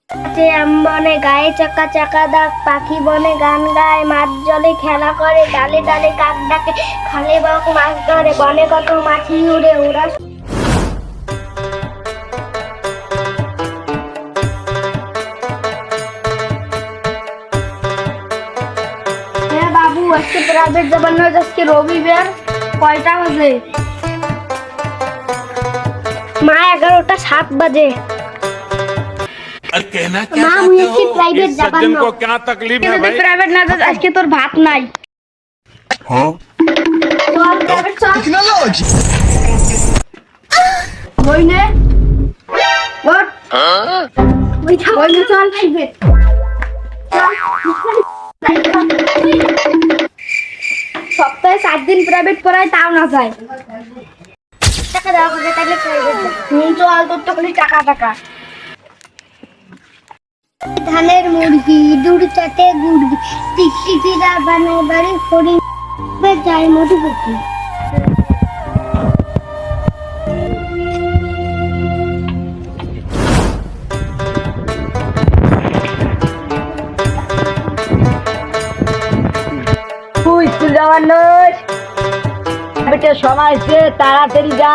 বনে গায়ে চাকা চাকা দাগ, পাখি বনে গান গায়, মাঠ জলে খেলা করে, ডালে ডালে কাক ডাকে, খালে বক মাছ ধরে, বনে কত মাছি উড়ে ওরা। হ্যাঁ বাবু, আজকে প্রাইভেট যাবার নয়, আজকে রবিবার। কয়টা বাজে? মা 11:07 বাজে। कहना क्या चाहते हो इस सज्जन को क्या तकलीफ है भाई? প্রাইভেট না যাস, আজকে তোর ভাত নাই। हाँ চল প্রাইভেট চল। বইনে ওঠ, বইনে চল প্রাইভেট। সপ্তাহে 7 দিন প্রাইভেট পড়ায়, তাও না যায়। টাকা দেওয়া হবে তাহলে প্রাইভেট যা। চল, তোর তো খালি টাকা টাকা। ধানের মুরগি দূর চাটে গুড়গি, টিকটিকিরা বানায় বাড়ি হরিণ যায় মধুপতি। তুই স্কুল যাওয়ার নয়, বেটে সময় সে তাড়াতাড়ি যা।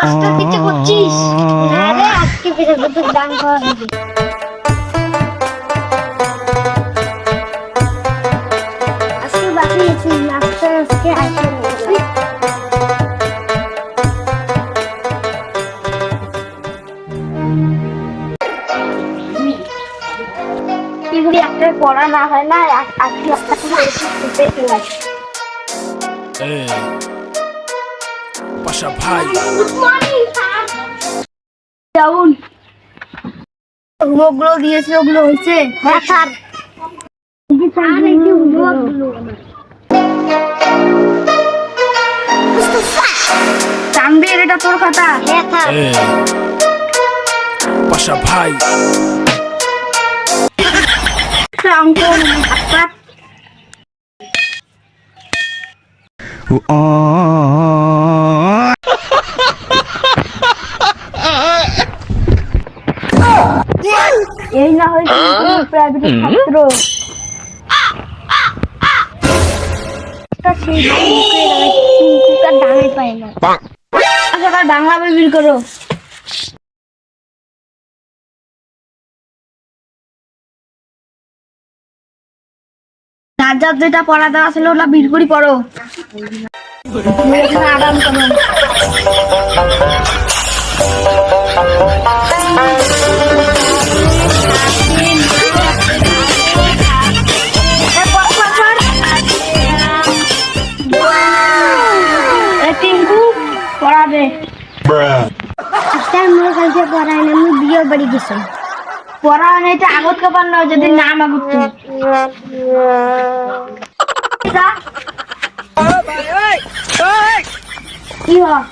মাস্টার দিতে করছিস না রে? আজকে বেরোবে তোর দাম খাওয়া হবে। আজকে বাঁচিয়েছি, মাস্টার আজকে আসেনি। এগুলি একটা পড়া না হয় না, আজকে একটা पाशा भाई ডাউন। ওগুলো দিয়েছে, ওগুলো হয়েছে। হ্যাঁ স্যার, তানবীর এটা তোর খাতা। হ্যাঁ স্যার। पाशा भाई অঙ্ক হাত এই না হয়েছে প্রাইভেট ছাত্র। ডাঙাই পায় না। বাংলা বই বের করো। যার যার যেটা পড়া দেওয়া ছিল ওটা বের করে পড়ো। আরাম করো। পড়াবে পড়ায় না, আমি বিয়ে বাড়ি গেছি। পড়া নেই তো আগত খাবার নয়, যদি নাম আগত কি হয়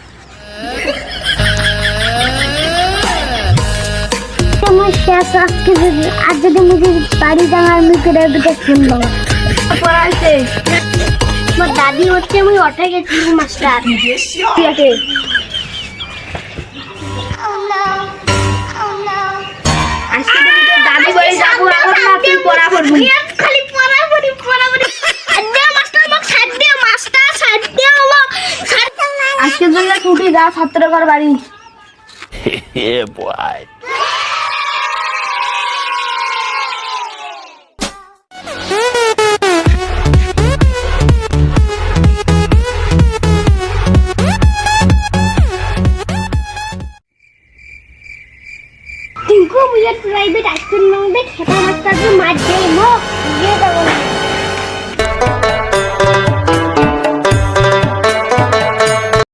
আর যদি মুঝে বাড়ি জানার শুনবো পড়াইছে। আমার দাদি হচ্ছে, আমি অটে গেছি মাস্টার। ঠিক আছে, দাদি বলে যাবো এখন না, তুই পড়া করবি। খালি পড়া করি পড়া করি। মাস্টার মোক ছাড় দিও, মাস্টার ছাড় দিও মোক। আজকের জন্য ছুটি, যা ছাত্রঘর বাড়ি। Yeah boy तुमको मुझे प्राइवेट आइसक्रीम मांगते खेता मत कर, मार दे मो ये दो।